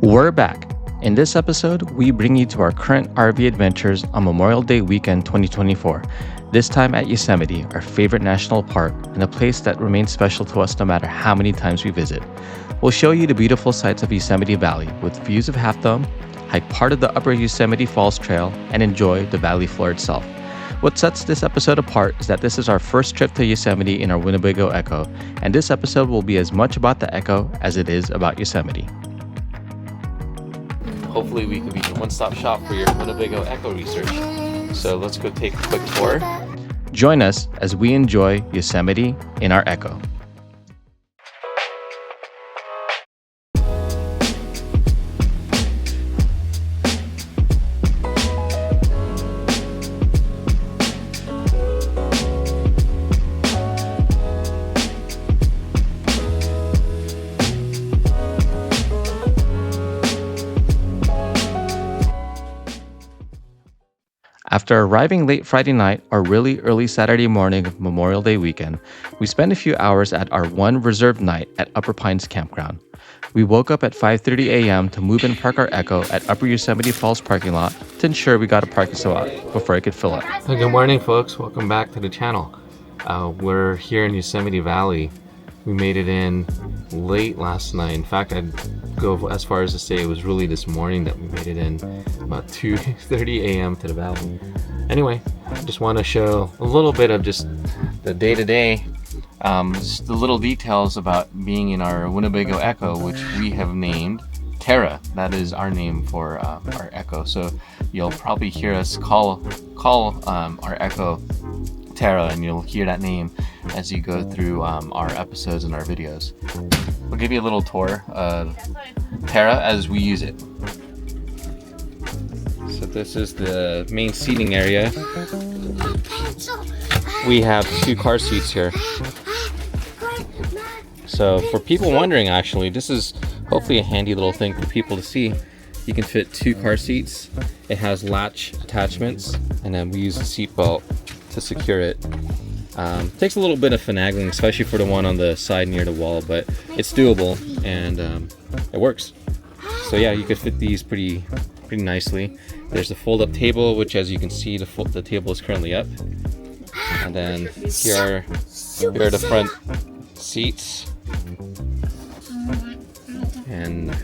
We're back. In this episode, we bring you to our current RV adventures on Memorial Day weekend 2024. This time at Yosemite, our favorite national park, and a place that remains special to us no matter how many times we visit. We'll show you the beautiful sights of Yosemite Valley with views of Half Dome, hike part of the Upper Yosemite Falls trail, and enjoy the valley floor itself. What sets this episode apart is that this is our first trip to Yosemite in our Winnebago Ekko, and this episode will be as much about the Ekko as it is about Yosemite. Hopefully we can be the one-stop shop for your Winnebago Ekko research. So let's go take a quick tour. Join us as we enjoy Yosemite in our Ekko. After arriving late Friday night or really early Saturday morning of Memorial Day weekend, we spent a few hours at our one reserved night at Upper Pines Campground. We woke up at 5:30 a.m. to move and park our Ekko at Upper Yosemite Falls parking lot to ensure we got a parking spot before it could fill up. Good morning, folks. Welcome back to the channel. We're here in Yosemite Valley. We made it in late last night. In fact, I'd go as far as to say it was really this morning that we made it in, about 2:30 a.m. to the valley. Anyway, I just want to show a little bit of just the day-to-day, just the little details about being in our Winnebago Ekko, which we have named Terra. That is our name for our Ekko. So you'll probably hear us call our Ekko Terra, and you'll hear that name as you go through our episodes and our videos. We'll give you a little tour of Terra as we use it. So this is the main seating area. We have 2 car seats here. So for people wondering, actually, this is hopefully a handy little thing for people to see. You can fit 2 car seats. It has latch attachments, and then we use a seat belt to secure it. Takes a little bit of finagling, especially for the one on the side near the wall, but it's doable, and it works. So yeah, you could fit these pretty nicely. There's a fold-up table, which, as you can see, the table is currently up. And then here are the front seats. And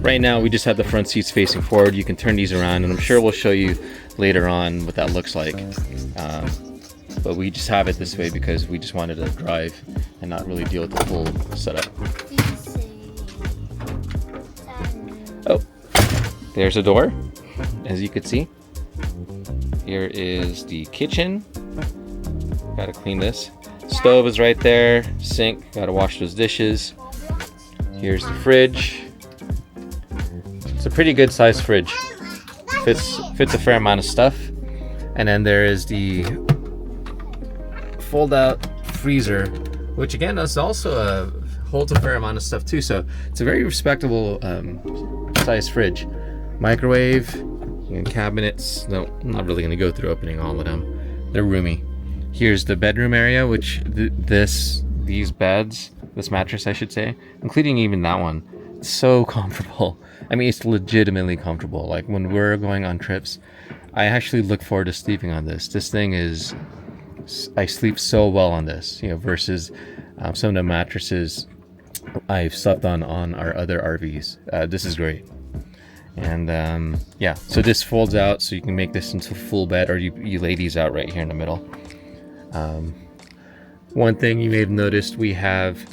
right now we just have the front seats facing forward. You can turn these around, and I'm sure we'll show you later on what that looks like. But we just have it this way because we just wanted to drive and not really deal with the full setup. Oh, there's a door, as you can see. Here is the kitchen. Gotta clean this. Stove is right there. Sink, gotta wash those dishes. Here's the fridge. It's a pretty good sized fridge. Fits a fair amount of stuff. And then there is the fold-out freezer, which again is also holds a fair amount of stuff too. So it's a very respectable size fridge. Microwave and cabinets. No, I'm not really going to go through opening all of them. They're roomy. Here's the bedroom area, which this mattress, I should say, including even that one, it's so comfortable. I mean, it's legitimately comfortable. Like when we're going on trips, I actually look forward to sleeping on this. This thing is, I sleep so well on this, versus some of the mattresses I've slept on our other RVs. This is great. And yeah, so this folds out, so you can make this into a full bed, or you lay these out right here in the middle. One thing you may have noticed, we have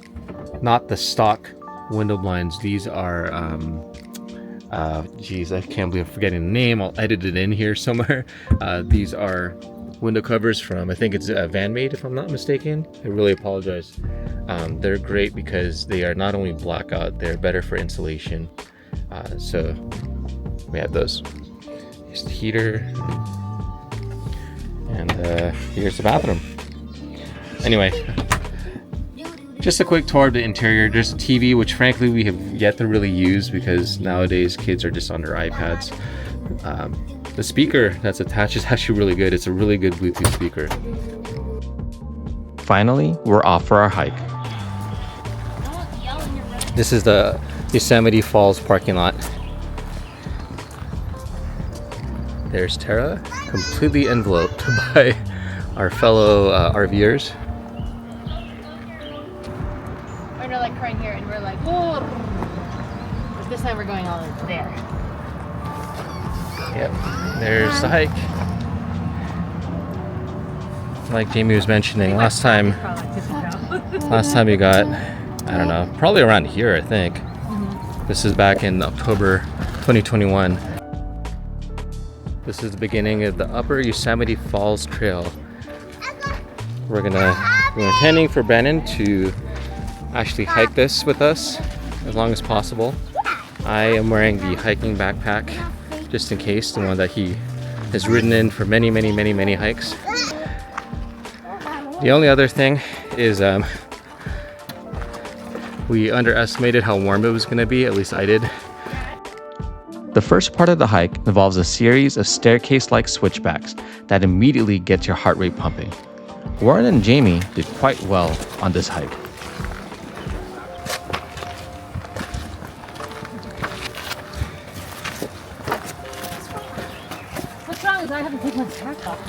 not the stock window blinds. These are geez, I can't believe I'm forgetting the name. I'll edit it in here somewhere. These are window covers from, I think it's VanMade, if I'm not mistaken. I really apologize. They're great because they are not only blackout, they're better for insulation. So we have those. Here's the heater, and here's the bathroom. Anyway, just a quick tour of the interior. There's a TV, which frankly we have yet to really use because nowadays kids are just on their iPads. The speaker that's attached is actually really good. It's a really good Bluetooth speaker. Finally, we're off for our hike. This is the Yosemite Falls parking lot. There's Tara, completely enveloped by our fellow RVers. Or no, like right here, and we're like, whoa. But this time we're going all over there. Yep, there's the hike. Like Jamie was mentioning, last time you got, I don't know, probably around here, I think. This is back in October 2021. This is the beginning of the Upper Yosemite Falls Trail. We're intending for Brandon to actually hike this with us as long as possible. I am wearing the hiking backpack just in case, the one that he has ridden in for many hikes. The only other thing is we underestimated how warm it was going to be, at least I did. The first part of the hike involves a series of staircase-like switchbacks that immediately get your heart rate pumping. Warren and Jamie did quite well on this hike. What's wrong is I haven't taken my pack off.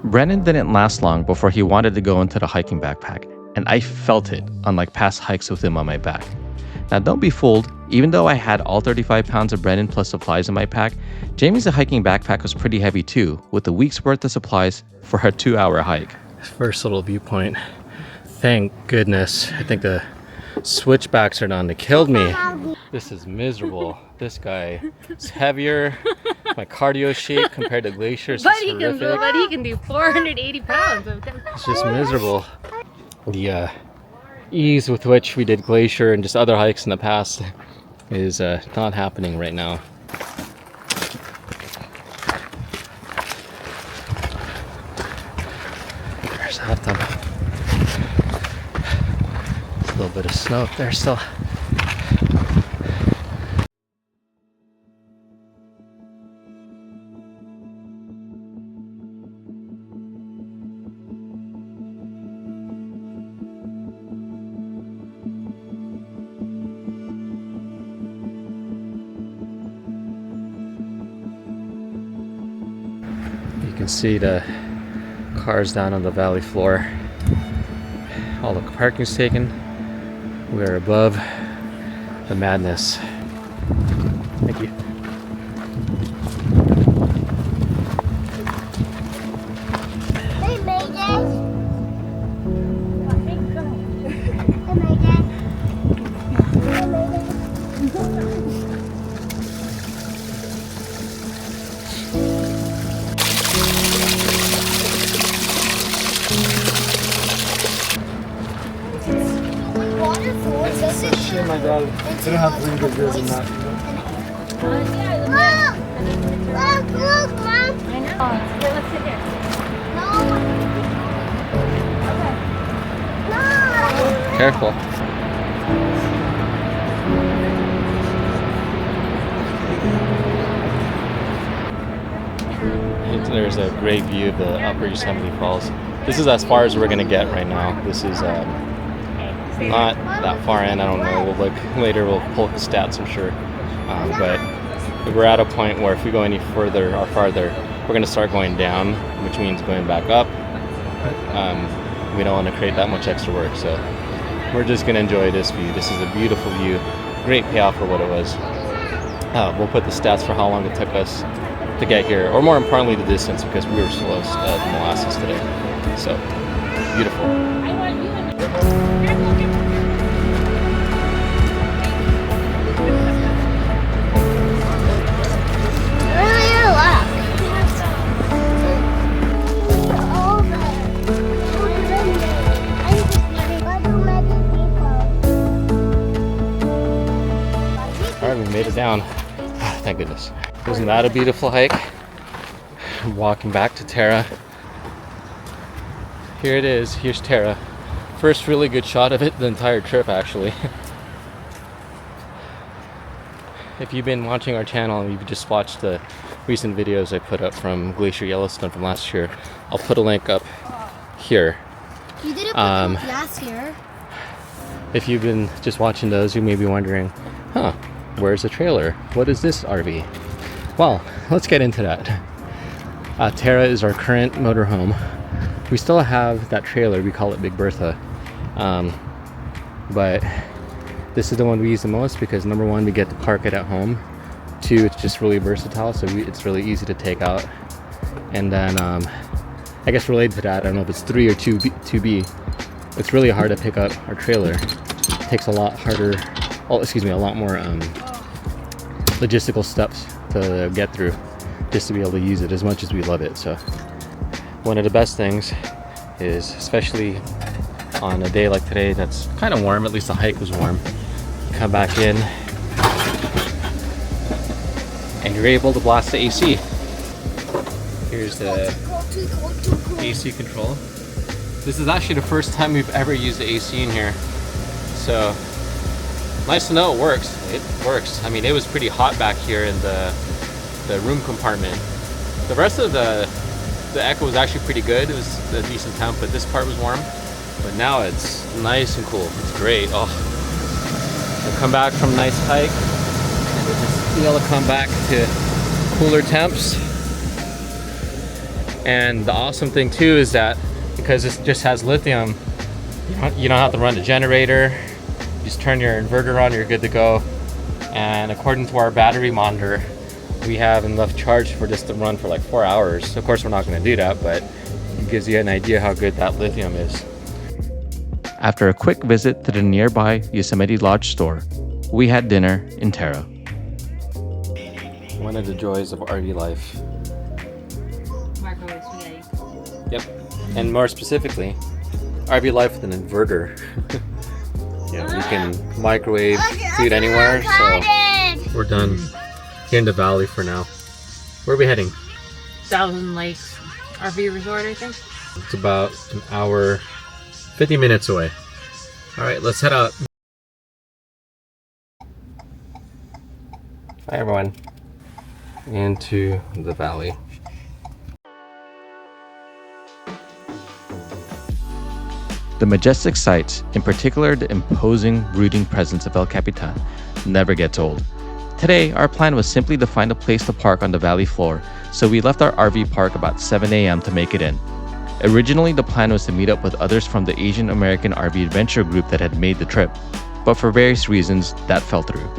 Brennan didn't last long before he wanted to go into the hiking backpack, and I felt it, unlike past hikes with him on my back. Now don't be fooled, even though I had all 35 pounds of Brennan plus supplies in my pack, Jamie's hiking backpack was pretty heavy too, with a week's worth of supplies for a 2-hour hike. First little viewpoint. Thank goodness. I think the switchbacks are done. They killed me. This is miserable. This guy is heavier. My cardio shape compared to Glacier is horrific. But he can do 480 pounds. It's just miserable. The ease with which we did Glacier and just other hikes in the past is not happening right now. There's half them. There's a little bit of snow up there still. You can see the cars down on the valley floor. All the parking's taken. We are above the madness. Thank you. They made it. Oh my god, they don't have really good views in that. Look, Mom! I know. Here, let's sit here. No! Careful. There's a great view of the Upper Yosemite Falls. This is as far as we're gonna get right now. This is not that far in. I don't know. We'll look later. We'll pull up the stats, I'm sure. But we're at a point where if we go any further or farther, we're gonna start going down, which means going back up. We don't want to create that much extra work, so we're just gonna enjoy this view. This is a beautiful view. Great payoff for what it was. We'll put the stats for how long it took us to get here, or more importantly, the distance, because we were slow as molasses today. So beautiful. Alright, we made it down. Thank goodness. Wasn't that a beautiful hike? Walking back to Tara. Here it is. Here's Tara. First really good shot of it the entire trip, actually. If you've been watching our channel and you've just watched the recent videos I put up from Glacier-Yellowstone from last year, I'll put a link up here. You didn't put them last year. If you've been just watching those, you may be wondering, huh, where's the trailer? What is this RV? Well, let's get into that. Terra is our current motorhome. We still have that trailer, we call it Big Bertha. But this is the one we use the most because number one, we get to park it at home. Two, it's just really versatile, so it's really easy to take out. And then, I guess related to that, I don't know if it's 3 or 2B, it's really hard to pick up our trailer. It takes a lot harder, a lot more logistical steps to get through just to be able to use it as much as we love it. So one of the best things is, especially on a day like today that's kind of warm, at least the hike was warm, come back in and you're able to blast the AC. Here's the AC control. This is actually the first time we've ever used the AC in here, so nice to know it works. It works. I mean, it was pretty hot back here in the room compartment. The rest of the Ekko was actually pretty good. It was a decent temp, but this part was warm. But now it's nice and cool. It's great. Oh, we'll come back from a nice hike and we'll just be able to come back to cooler temps. And the awesome thing too is that because this just has lithium, you don't have to run a generator. You just turn your inverter on, you're good to go. And according to our battery monitor, we have enough charge for this to run for like 4 hours. Of course, we're not going to do that, but it gives you an idea how good that lithium is. After a quick visit to the nearby Yosemite Lodge store, we had dinner in Terra. One of the joys of RV life. Microwave spaghetti. Yep. And more specifically, RV life with an inverter. You can microwave food anywhere, so we're done here in the valley for now. Where are we heading? Thousand Lakes RV Resort, I think. It's about an hour, 50 minutes away. All right, let's head out. Hi everyone. Into the valley. The majestic sights, in particular the imposing brooding presence of El Capitan, never gets old. Today, our plan was simply to find a place to park on the valley floor, so we left our RV park about 7 a.m. to make it in. Originally, the plan was to meet up with others from the Asian American RV adventure group that had made the trip, but for various reasons, that fell through.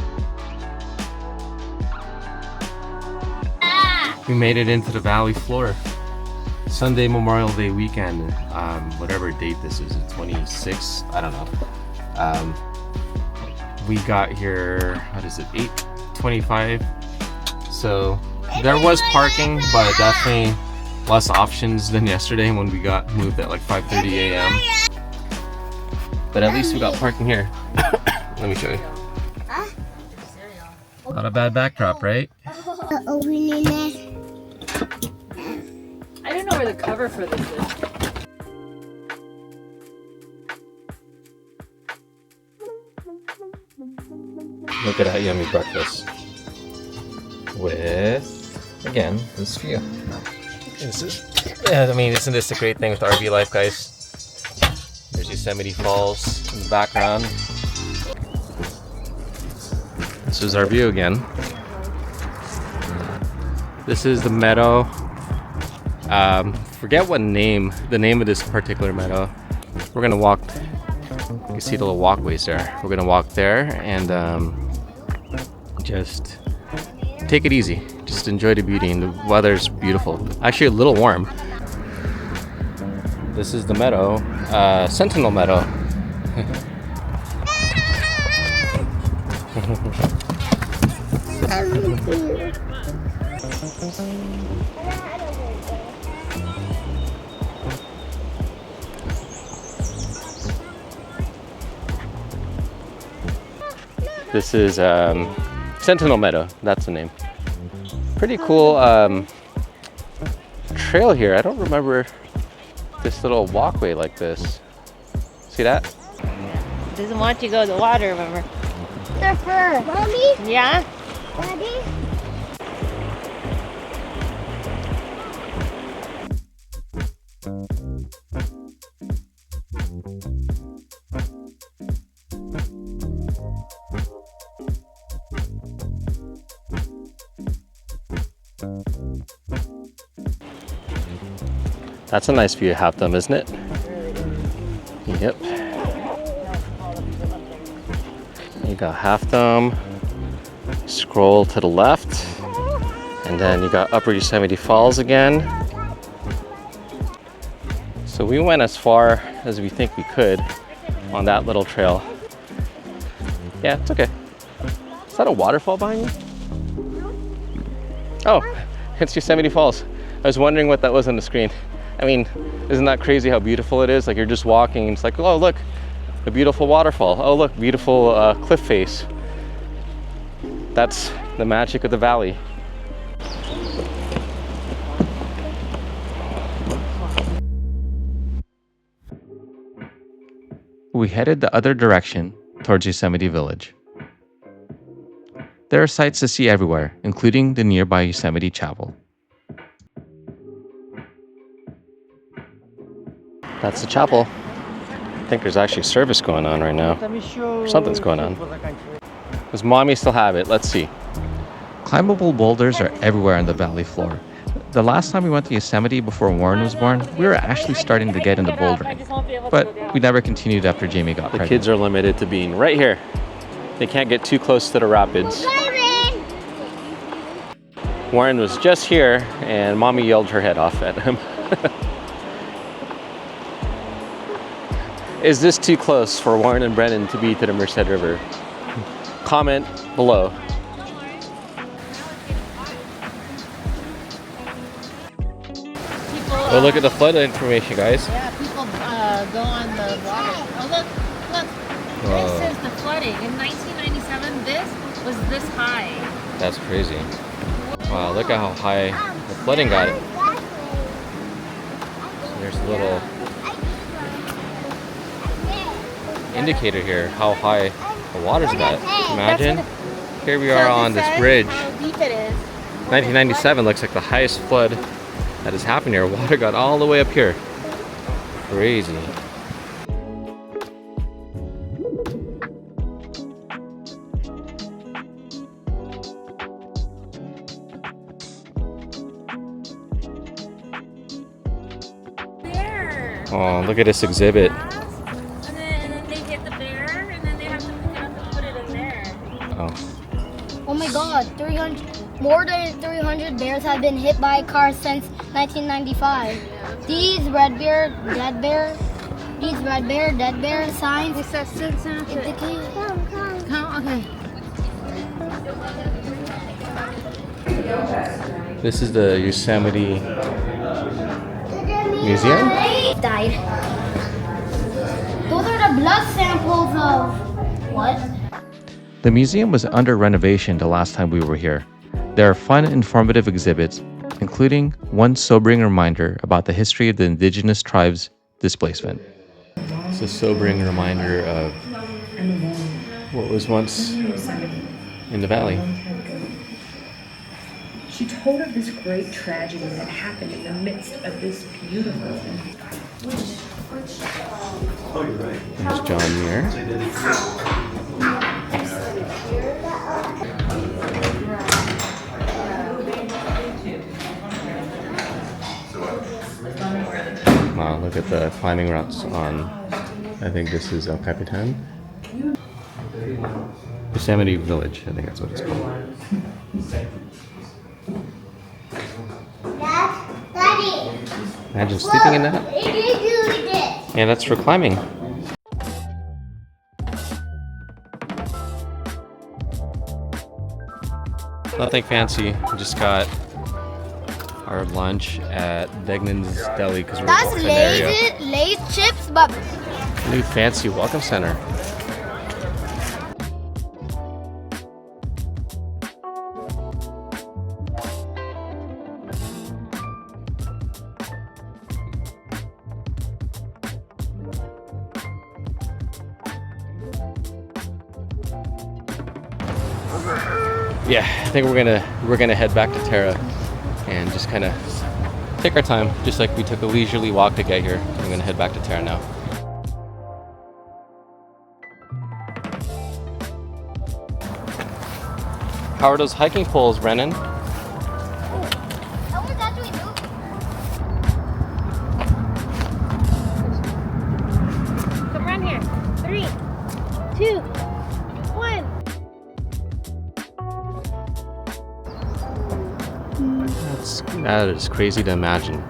We made it into the valley floor. Sunday Memorial Day weekend, whatever date this is, 26th, I don't know. We got here, what is it, 8:25. So there was parking, but definitely less options than yesterday when we got moved at like 5:30 a.m. But at least we got parking here. Let me show you. Not a bad backdrop, right? I don't know where the cover for this is. Look at that yummy breakfast. With, again, this view. I mean, isn't this a great thing with RV life, guys? There's Yosemite Falls in the background. This is our view again. This is the Meadow. Forget what the name of this particular meadow. We're gonna walk. You can see the little walkways there. We're gonna walk there and just take it easy. Just enjoy the beauty, and the weather's beautiful. Actually, a little warm. This is the meadow, Sentinel Meadow. This is Sentinel Meadow, that's the name. Pretty cool trail here. I don't remember this little walkway like this. See that? Doesn't want you to go to the water, remember? Surfer. Mommy? Yeah? Daddy? That's a nice view of Half Dome, isn't it? Yep. You got Half Dome, scroll to the left, and then you got Upper Yosemite Falls again. So we went as far as we think we could on that little trail. Yeah, it's okay. Is that a waterfall behind you? Oh, it's Yosemite Falls. I was wondering what that was on the screen. I mean, isn't that crazy how beautiful it is? Like you're just walking and it's like, oh look, a beautiful waterfall. Oh look, beautiful cliff face. That's the magic of the valley. We headed the other direction towards Yosemite Village. There are sights to see everywhere, including the nearby Yosemite Chapel. That's the chapel. I think there's actually service going on right now. Something's going on. Does mommy still have it? Let's see. Climbable boulders are everywhere on the valley floor. The last time we went to Yosemite before Warren was born, we were actually starting to get into bouldering. But we never continued after Jamie got pregnant. The kids are limited to being right here. They can't get too close to the rapids. Warren was just here and mommy yelled her head off at him. Is this too close for Warren and Brennan to be to the Merced River? Comment below. Oh, look at the flood information, guys. Yeah, people go on the water. Oh, look. This is the flooding. In 1997, this was this high. That's crazy. Wow, look at how high the flooding got it. There's a little indicator here, how high the water's got. Imagine, here we are on this bridge. How deep it is. 1997 looks like the highest flood that has happened here. Water got all the way up here. Crazy. Bear. Oh, look at this exhibit. And then they hit the bear, and then they have to pick it up and put it in there. Oh. Oh my God, more than 300 bears have been hit by cars since 1995. These red bear, dead bear signs indicate. Come, okay. This is the Yosemite Museum? Died. Those are the blood samples of what? The museum was under renovation the last time we were here. There are fun, informative exhibits, including one sobering reminder about the history of the indigenous tribes' displacement. It's a sobering reminder of what was once in the valley. She told of this great tragedy that happened in the midst of this beautiful. There's John Muir. Wow, look at the climbing routes on, I think this is El Capitan. Yosemite Village, I think that's what it's called. Daddy. Imagine sleeping in that. Yeah, that's for climbing. Nothing fancy. We just got our lunch at Degnan's Deli because we're That's both in the area. Lay's chips, but New fancy welcome center. Yeah, I think we're gonna head back to Terra and just kind of take our time, just like we took a leisurely walk to get here. I'm gonna head back to Terra now. How are those hiking poles, Brennan? that was actually new. 3, 2, 1. That is crazy to imagine.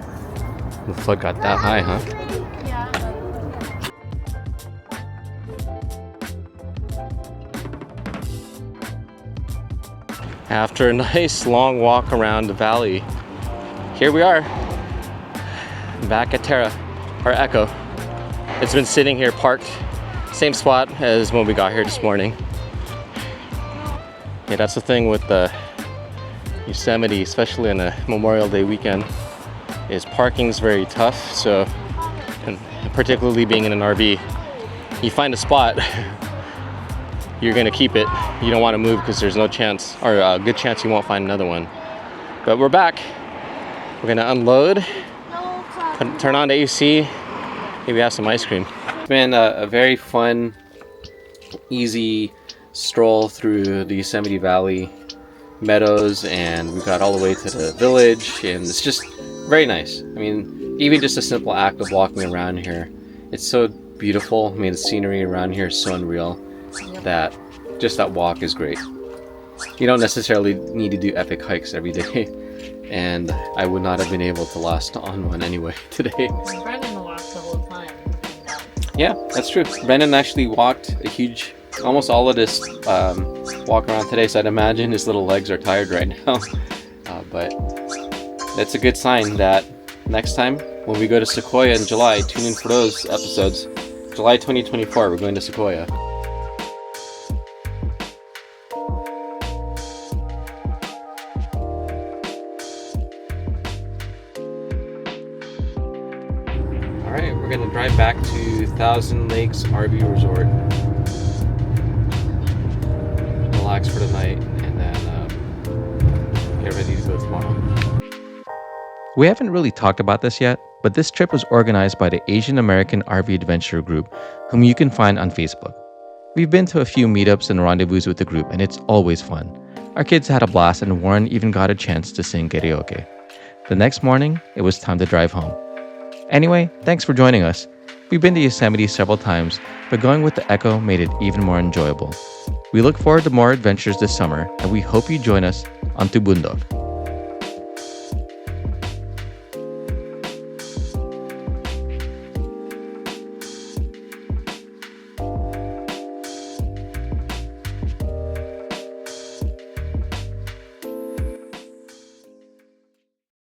The flood got that high, huh? After a nice long walk around the valley, here we are, back at Ekko. It's been sitting here parked, same spot as when we got here this morning. Yeah, that's the thing with the Yosemite, especially on a Memorial Day weekend, is parking's very tough. So, and particularly being in an RV, you find a spot, you're gonna keep it. You don't want to move because there's no chance, or a good chance you won't find another one. But we're back. We're gonna unload, turn on the AC, maybe have some ice cream. It's been a very fun, easy stroll through the Yosemite Valley meadows, and we got all the way to the village, and it's just very nice. I mean, even just a simple act of walking around here, it's so beautiful. I mean, the scenery around here is so unreal that just that walk is great. You don't necessarily need to do epic hikes every day, and I would not have been able to last on one anyway today. Brendan walked the whole time. Yeah, that's true. Brendan actually walked a huge, almost all of this walk around today, so I'd imagine his little legs are tired right now. But that's a good sign that next time when we go to Sequoia in July, tune in for those episodes. July 2024, we're going to Sequoia. Alright, we're going to drive back to Thousand Lakes RV Resort. Relax for the night, and then get ready to go tomorrow. We haven't really talked about this yet, but this trip was organized by the Asian American RV Adventure Group, whom you can find on Facebook. We've been to a few meetups and rendezvous with the group, and it's always fun. Our kids had a blast, and Warren even got a chance to sing karaoke. The next morning, it was time to drive home. Anyway, thanks for joining us. We've been to Yosemite several times, but going with the Ekko made it even more enjoyable. We look forward to more adventures this summer, and we hope you join us on Bundok.